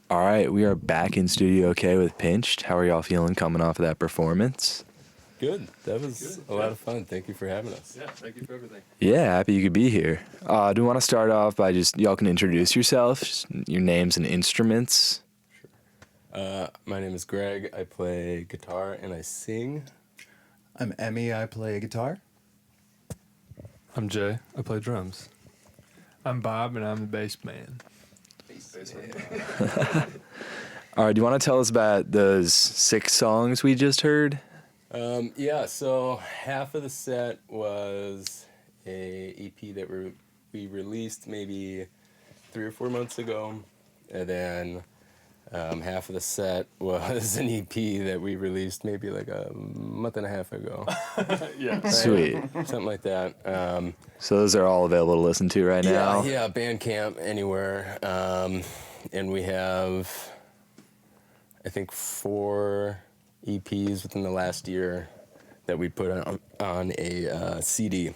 All right, we are back in Studio OK with Pinched. How are y'all feeling coming off of that performance? Good. That was a lot of fun. Thank you for having us. Yeah, thank you for everything. Yeah, happy you could be here. Do you want to start off by just, y'all can introduce yourself, just your names and instruments? My name is Greg. I play guitar and I sing. I'm Emmy. I play guitar. I'm Jay. I play drums. I'm Bob, and I'm the bass man. All right, do you want to tell us about those 6 songs we just heard? So half of the set was a EP that we released maybe 3 or 4 months ago, and then half of the set was an EP that we released maybe like a month and a half ago. Yeah. Right? Sweet. Something like that. So those are all available to listen to right now? Yeah, Bandcamp, anywhere. And we have, I think, 4 EPs within the last year that we put on a CD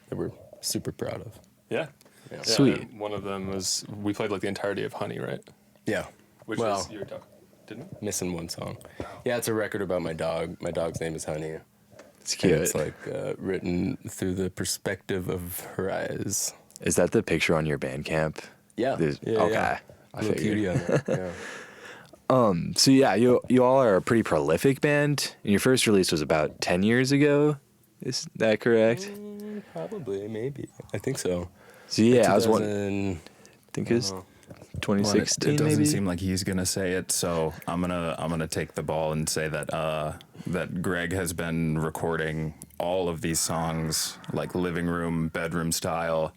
that we're super proud of. Yeah. Yeah. Sweet. And one of them was, we played like the entirety of Honey, right? Yeah. Which Well, was your dog, didn't it? missing one song. Yeah, it's a record about my dog. My dog's name is Honey. It's And cute. it's like written through the perspective of her eyes. Is that the picture on your Bandcamp? Yeah. Okay. Yeah. I Little figured. cutie on it. Yeah. So yeah, you all are a pretty prolific band. And your first release was about 10 years ago. Is that correct? Probably, maybe. I think so. So yeah, I was wondering. 2000 I think it was uh, 2016. It doesn't maybe? seem like he's gonna say it, so I'm gonna take the ball and say that that Greg has been recording all of these songs like living room, bedroom style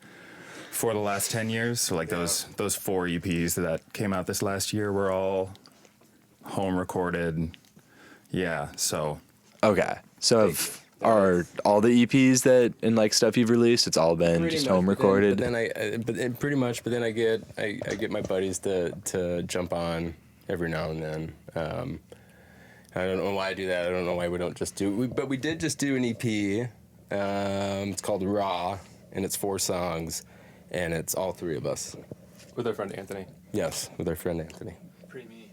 for the last 10 years. So like those 4 EPs that came out this last year were all home recorded. Yeah, so Okay. So are all the EPs that and like stuff you've released, it's all been pretty just much, home but recorded? pretty much. But then I get my buddies to jump on every now and then. I don't know why I do that. I don't know why we don't just do. But we did just do an EP. It's called Raw, and it's 4 songs, and it's all 3 of us. With our friend Anthony. Yes, with our friend Anthony. Pre-me.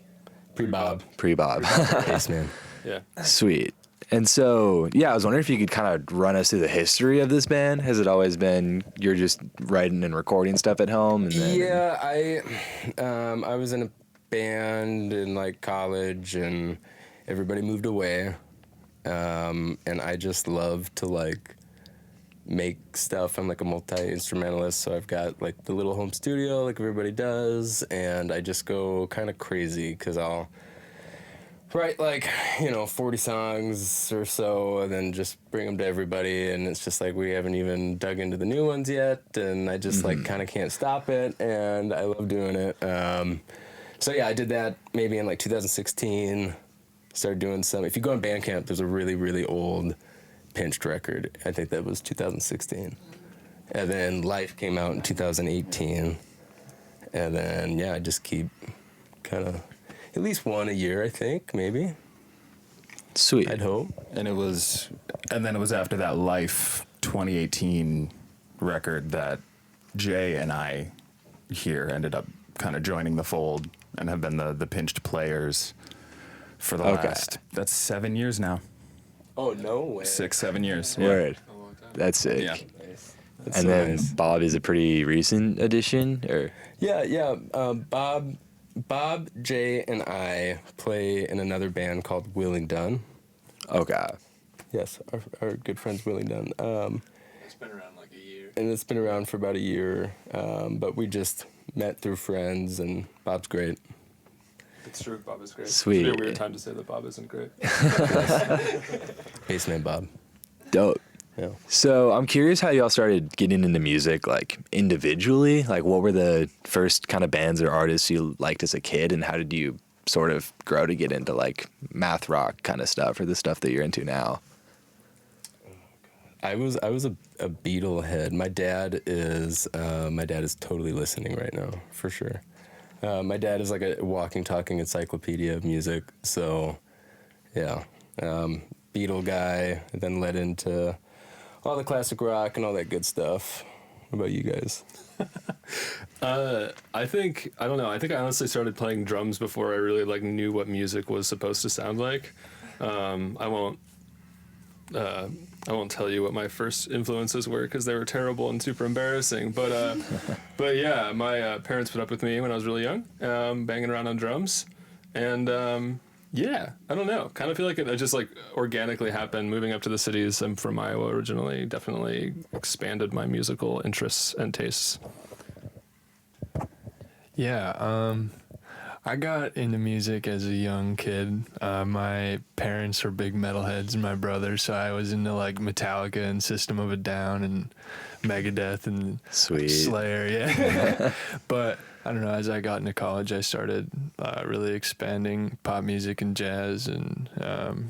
Pre-Bob. Pre-Bob. Bass man. Yeah. Sweet. And so, yeah, I was wondering if you could kind of run us through the history of this band. Has it always been you're just writing and recording stuff at home? And then... Yeah, I was in a band in like college, and everybody moved away, and I just love to like make stuff. I'm like a multi-instrumentalist, so I've got like the little home studio like everybody does, and I just go kind of crazy because I'll write like 40 songs or so and then just bring them to everybody, and it's just like we haven't even dug into the new ones yet, and I just like kind of can't stop it, and I love doing it. So yeah, I did that maybe in like 2016. Started doing some. If you go on Bandcamp, there's a really, really old Pinched record. I think that was 2016. And then Life came out in 2018. And then, yeah, I just keep kind of at least one a year, I think, maybe. Sweet. I'd hope. and then it was after that Life 2018 record that Jay and I here ended up kind of joining the fold and have been the Pinched players for the last, that's 7 years now. Oh, no way. 6-7 years. Word. A long time. That's sick. Yeah. Nice. That's And so then nice. Bob is a pretty recent addition, or Yeah. Bob, Jay, and I play in another band called Willing Done. okay. Yes, our good friends Willing Done. It's been around like a year. And it's been around for about a year, but we just met through friends, and Bob's great. It's true, Bob is great. Sweet. It's a weird time to say that Bob isn't great. Bassman Bob. Dope. Yeah. So I'm curious how y'all started getting into music, like individually. Like, what were the first kind of bands or artists you liked as a kid, and how did you sort of grow to get into like math rock kind of stuff, or the stuff that you're into now? I was a Beatle head. My dad is totally listening right now, for sure. My dad is like a walking, talking encyclopedia of music. So, yeah, Beatle guy. Then led into all the classic rock and all that good stuff. What about you guys? I think I don't know. I think I honestly started playing drums before I really like knew what music was supposed to sound like. I won't. I won't tell you what my first influences were because they were terrible and super embarrassing. But yeah, my parents put up with me when I was really young, banging around on drums, and yeah, I don't know. Kind of feel like it just like organically happened. Moving up to the cities, I'm from Iowa originally. Definitely expanded my musical interests and tastes. Yeah, I got into music as a young kid. My parents were big metalheads, and my brother, so I was into like Metallica and System of a Down and Megadeth and Sweet. Slayer. Yeah, but I don't know. As I got into college, I started really expanding pop music and jazz and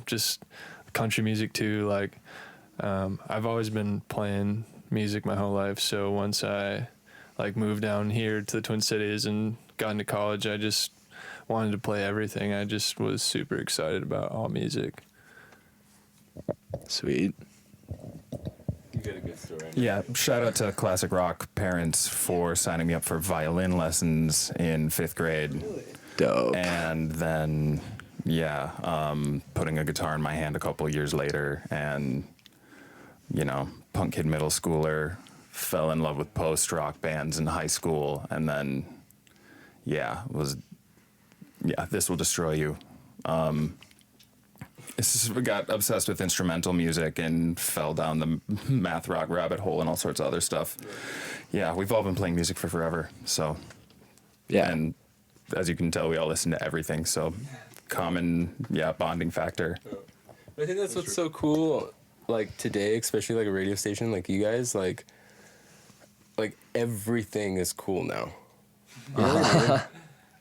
just country music too. Like I've always been playing music my whole life, so once I like moved down here to the Twin Cities and got into college, I just wanted to play everything. I just was super excited about all music. Sweet. You got a good story. Yeah, shout out to classic rock parents for signing me up for violin lessons in 5th grade. Dope. And then, putting a guitar in my hand a couple years later, and, punk kid middle schooler, fell in love with post-rock bands in high school, and then, This Will Destroy You. Got obsessed with instrumental music and fell down the math rock rabbit hole and all sorts of other stuff. Yeah, we've all been playing music for forever, so. Yeah. And as you can tell, we all listen to everything, so common, bonding factor. I think that's what's so cool, like today, especially like a radio station like you guys, like everything is cool now. You know what I mean?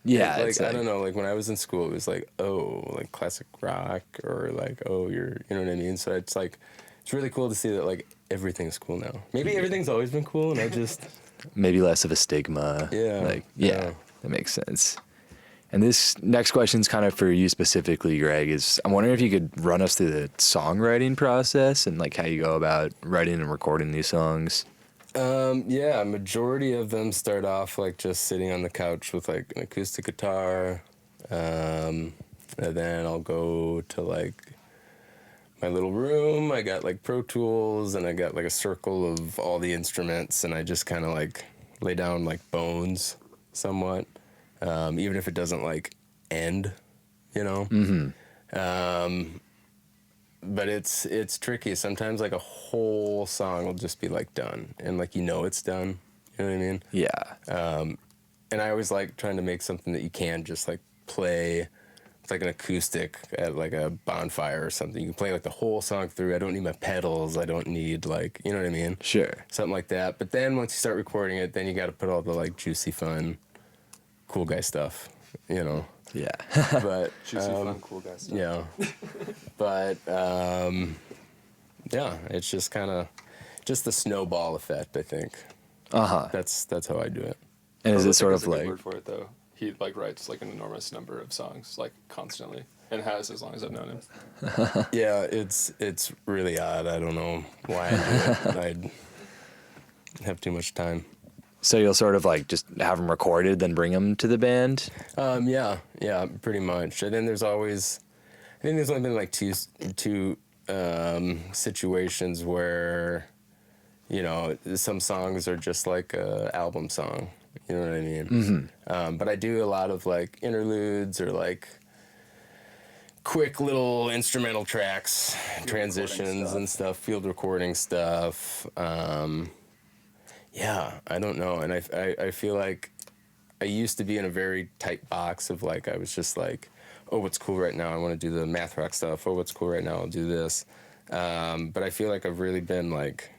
Yeah. Like it's I don't know, like when I was in school, it was like, oh, like classic rock, or like, oh, you know what I mean? So it's like, it's really cool to see that like everything's cool now. Maybe everything's always been cool, and I just maybe less of a stigma. Yeah. That makes sense. And this next question's kind of for you specifically, Greg, is I'm wondering if you could run us through the songwriting process and like how you go about writing and recording these songs. Majority of them start off like just sitting on the couch with like an acoustic guitar, and then I'll go to like my little room. I got like Pro Tools, and I got like a circle of all the instruments, and I just kind of like lay down like bones somewhat, even if it doesn't like end, you know. Mm-hmm. But it's tricky. Sometimes like a whole song will just be like done, and like it's done. You know what I mean? Yeah. And I always like trying to make something that you can just like play with like an acoustic at like a bonfire or something. You can play like the whole song through. I don't need my pedals. I don't need like, you know what I mean? Sure. Something like that. But then once you start recording it, then you got to put all the like juicy, fun, cool guy stuff, you know? Yeah. But Juicy, fun, cool guy stuff. yeah, but it's just kind of just the snowball effect. I think Uh-huh. that's how I do it. And is it Prolific sort is of a good like, word for it though? He like writes like an enormous number of songs like constantly, and has as long as I've known him. Yeah, it's really odd. I don't know why I do it. I'd have too much time. so you'll sort of like just have them recorded, then bring them to the band? Yeah, pretty much. And then there's only been like two situations where, some songs are just like a album song. You know what I mean? Mm-hmm. But I do a lot of like interludes or like quick little instrumental tracks, transitions and stuff, field recording stuff. I don't know. And I feel like I used to be in a very tight box of like, I was just like, oh, what's cool right now? I want to do the math rock stuff. Oh, what's cool right now? I'll do this. But I feel like I've really been like,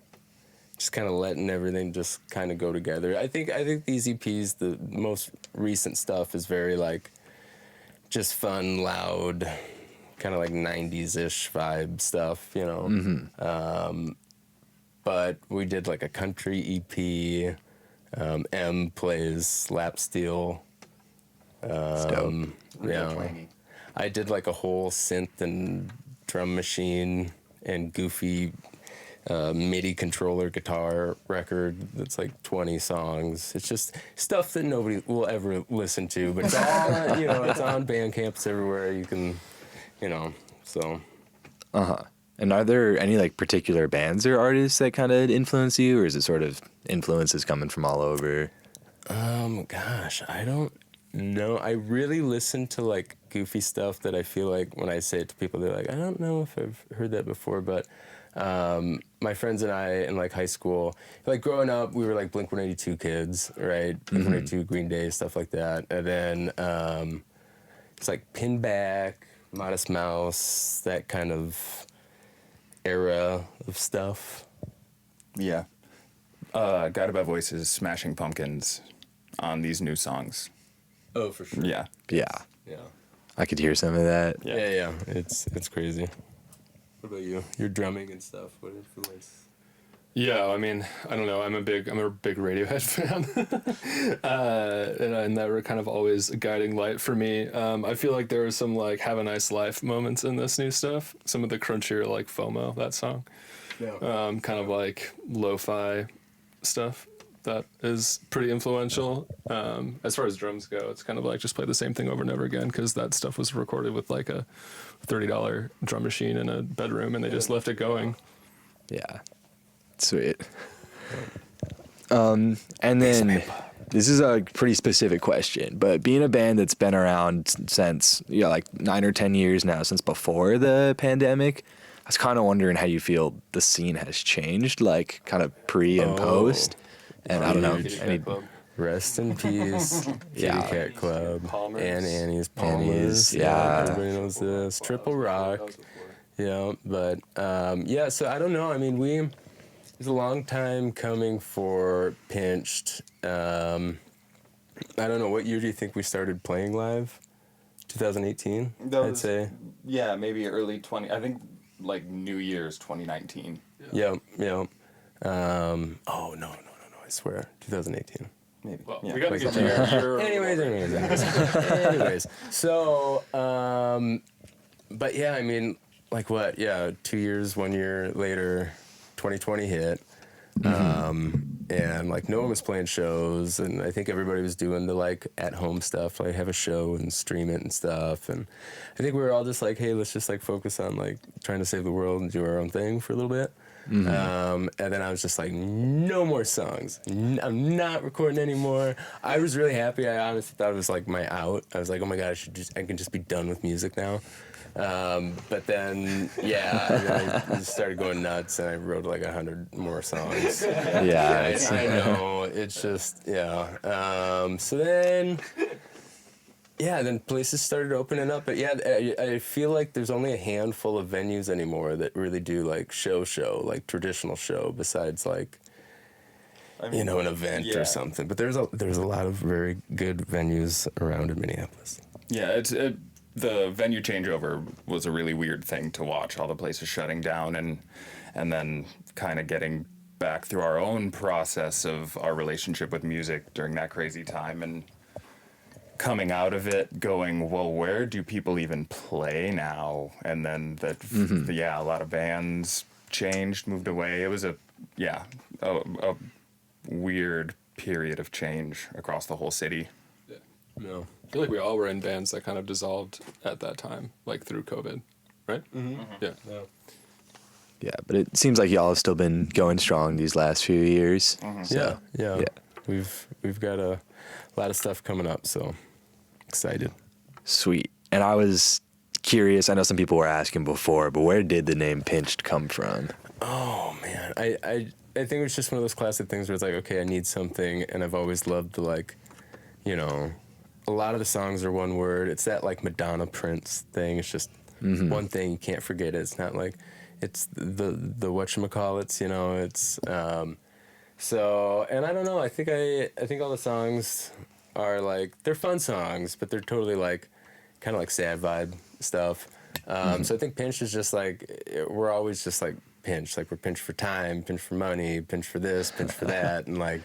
just kind of letting everything just kind of go together. I think these EPs, the most recent stuff is very like, just fun, loud, kind of like 90s-ish vibe stuff, you know? Mm-hmm. But we did like a country EP. M plays lap steel. dope. I did like a whole synth and drum machine and goofy MIDI controller guitar record that's like 20 songs. It's just stuff that nobody will ever listen to, but it's all, it's on Bandcamp, it's everywhere. You can, so. And are there any like particular bands or artists that kind of influence you, or is it sort of influences coming from all over? Gosh, I don't know. I really listen to like goofy stuff that I feel like when I say it to people, they're like, I don't know if I've heard that before, but my friends and I in like high school, like growing up, we were like Blink-182 kids, right? Blink-182, Green Day, stuff like that. And then it's like Pinback, Modest Mouse, that kind of era of stuff. Yeah. Guided by Voices, Smashing Pumpkins on these new songs. Oh, for sure. Yeah. Yeah, Yeah. I could hear some of that. Yeah. It's crazy. What about you? Your drumming and stuff. What influence? Yeah, I mean, I don't know. I'm a big Radiohead fan, and that were kind of always a guiding light for me. I feel like there were some like "Have a Nice Life" moments in this new stuff. Some of the crunchier like FOMO, that song, kind of like lo-fi stuff that is pretty influential. As far as drums go, it's kind of like just play the same thing over and over again because that stuff was recorded with like a $30 drum machine in a bedroom, and they just left it going. Yeah. Sweet. And then this is a pretty specific question, but being a band that's been around since, like 9 or 10 years now, since before the pandemic, I was kind of wondering how you feel the scene has changed, like kind of pre and post. And I don't know. Any, Rest in peace, Kitty Cat Club, Palmer's. and Annie's Palmer's. Annie's, yeah. Everybody knows this. Triple Rock. Yeah, but so I don't know. I mean, it was a long time coming for Pinched. I don't know. What year do you think we started playing live? 2018, I'd say. Yeah, maybe early 20. I think like New Year's 2019. Yeah. No. I swear, 2018. Maybe. Well, Yeah, we got to like get that. to your Anyways. So, but yeah, I mean, like what? Yeah, 2 years, 1 year later, 2020 hit. And like no one was playing shows, and I think everybody was doing the like at home stuff, like have a show and stream it and stuff. And I think we were all just like, hey, let's just like focus on like trying to save the world and do our own thing for a little bit. And then I was just like, no more songs. I'm not recording anymore. I was really happy. I honestly thought it was like my out. I was like, oh my God, I can just be done with music now. But then, I just started going nuts, and I wrote like 100 more songs. yeah. I know. It's just, so then, then places started opening up. But I feel like there's only a handful of venues anymore that really do like show, like traditional show, besides like, an event or something. But there's a lot of very good venues around in Minneapolis. Yeah, the venue changeover was a really weird thing to watch, all the places shutting down and then kind of getting back through our own process of our relationship with music during that crazy time and coming out of it going, well, where do people even play now? And then a lot of bands changed, moved away. It was a weird period of change across the whole city. No. I feel like we all were in bands that kind of dissolved at that time, like through COVID, right? Mm-hmm. Yeah. Yeah, but it seems like y'all have still been going strong these last few years. So, yeah. We've got a lot of stuff coming up, so excited. Sweet. And I was curious, I know some people were asking before, but where did the name Pinched come from? Oh, man. I think it was just one of those classic things where it's like, okay, I need something, and I've always loved to, like, a lot of the songs are one word. It's that like Madonna Prince thing. It's just one thing, you can't forget it. It's not like it's the whatchamacallits, it's so, and I don't know, I think all the songs are like, they're fun songs, but they're totally like kind of like sad vibe stuff. So I think Pinch is just like, we're always just like pinched, like we're pinched for time, pinched for money, pinched for this, pinched for that, and like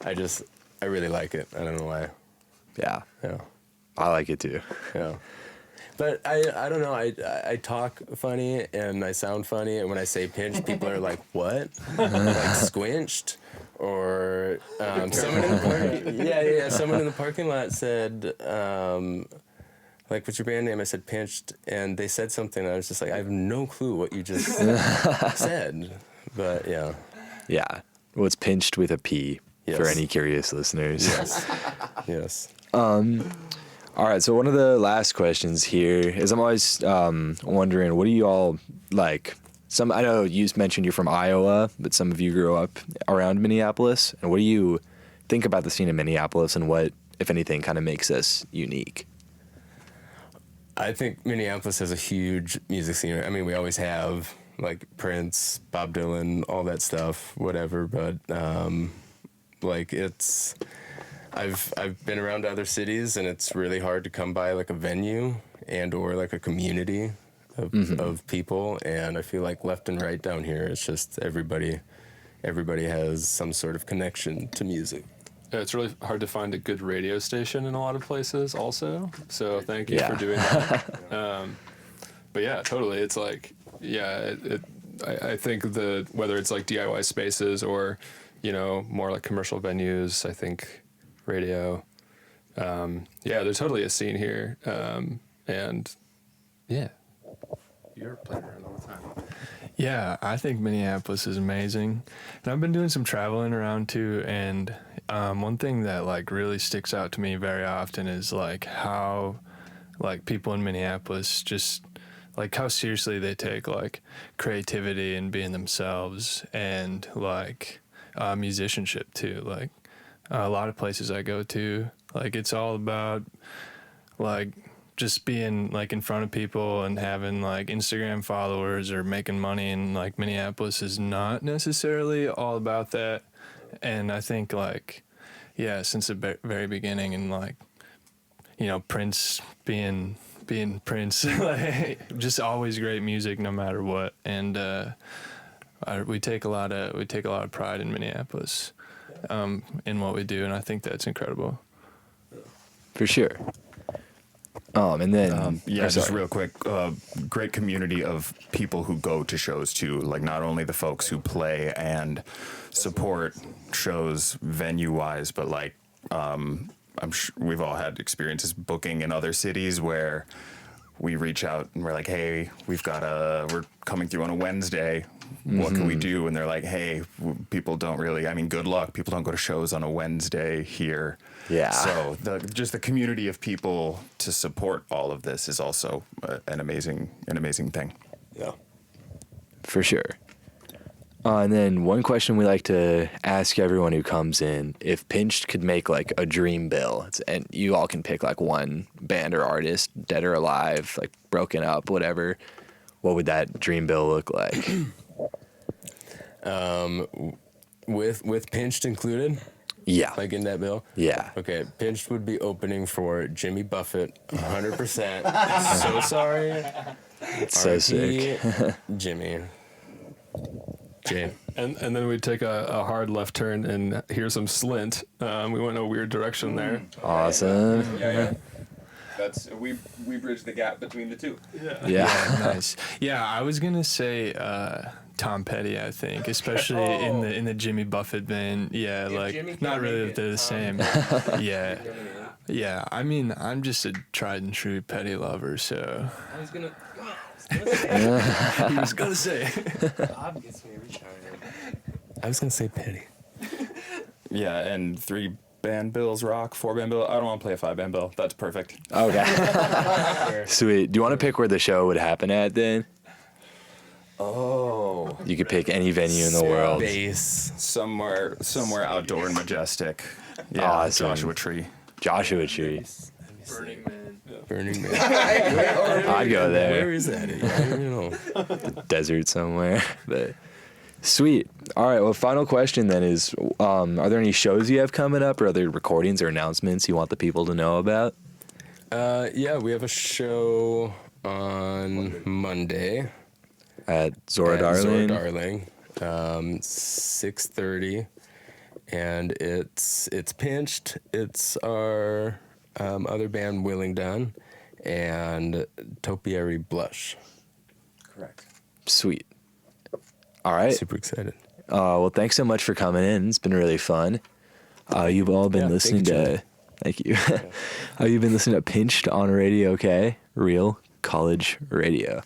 I really like it. I don't know why. Yeah. Yeah. I like it too. Yeah. But I don't know. I talk funny and I sound funny, and when I say pinched, people are like, "What?" Like squinched, or someone in the someone in the parking lot said, like, "What's your band name?" I said pinched, and they said something. And I was just like, I have no clue what you just said, but yeah. Yeah. Well, it's pinched with a P Yes. for any curious listeners. Yes. Yes. All right. So one of the last questions here is I'm always wondering, what do you all like? I know you mentioned you're from Iowa, but some of you grew up around Minneapolis. And what do you think about the scene in Minneapolis, and what, if anything, kind of makes us unique? I think Minneapolis has a huge music scene. I mean, we always have, like, Prince, Bob Dylan, all that stuff, whatever. But like, it's I've been around to other cities, and it's really hard to come by like a venue and or like a community of people. And I feel like left and right down here, it's just everybody has some sort of connection to music. Yeah, it's really hard to find a good radio station in a lot of places also. So thank you Yeah. for doing that. But yeah, totally. It's like, yeah, I think whether it's like DIY spaces or, you know, more like commercial venues, I think radio, yeah, there's totally a scene here. And yeah, you're playing around all the time. Yeah, I think Minneapolis is amazing. And I've been doing some traveling around too, and one thing that like really sticks out to me very often is like how like people in Minneapolis just like how seriously they take like creativity and being themselves, and like musicianship too. Like a lot of places I go to, like it's all about like just being like in front of people and having like Instagram followers or making money, and like Minneapolis is not necessarily all about that. And I think like, yeah, since the very beginning, and like, you know, Prince being Prince, like just always great music no matter what. And we take a lot of pride in Minneapolis, in what we do, and I think that's incredible. For sure. And then yeah, just real quick, great community of people who go to shows too. Like not only the folks who play and support shows venue wise, but like I'm sure we've all had experiences booking in other cities where we reach out and we're like, hey, we're coming through on a Wednesday. What can we do? And they're like, hey, people don't really, I mean, good luck. People don't go to shows on a Wednesday here. Yeah. So just the community of people to support all of this is also an amazing thing. Yeah. For sure. And then one question we like to ask everyone who comes in, if Pinched could make like a dream bill, and you all can pick like one band or artist, dead or alive, like broken up, whatever, what would that dream bill look like? With Pinched included, Yeah. like in that bill. Yeah. Okay, Pinched would be opening for Jimmy Buffett, 100%. So sorry. It's so sick. Jimmy. Jay. And then we'd take a hard left turn and hear some Slint. We went in a weird direction there. Awesome. Yeah. That's we bridge the gap between the two. Yeah. Nice. Yeah, I was gonna say Tom Petty. I think, especially in the Jimmy Buffett vein. Yeah, like not really that they're the same. Yeah, yeah. I mean, I'm just a tried and true Petty lover. So I was gonna. he was gonna say. Bob gets me every time. I was gonna say Petty. Yeah, and 3-band bills rock, 4-band bill. I don't want to play a 5-band bill. That's perfect. Okay. Sweet. Do you want to pick where the show would happen at then? Oh. You could pick any venue in the world. Bass. Somewhere outdoor and majestic. Yeah, Awesome. Joshua Tree. Joshua Tree. Burning Man. Burning Man. I'd go there. Where is that? I don't know. Desert somewhere. But sweet. All right. Well, final question then is, are there any shows you have coming up, or other recordings or announcements you want the people to know about? Yeah, we have a show on Monday At Zora at Darling. Zora Darling, 6:30, and it's Pinched. It's our other band, Willing Done, and Topiary Blush. Correct. Sweet. All right. Super excited. Well, thanks so much for coming in. It's been really fun. You've all been listening to. Thank you. You've been listening to Pinched on Radio K, real college radio.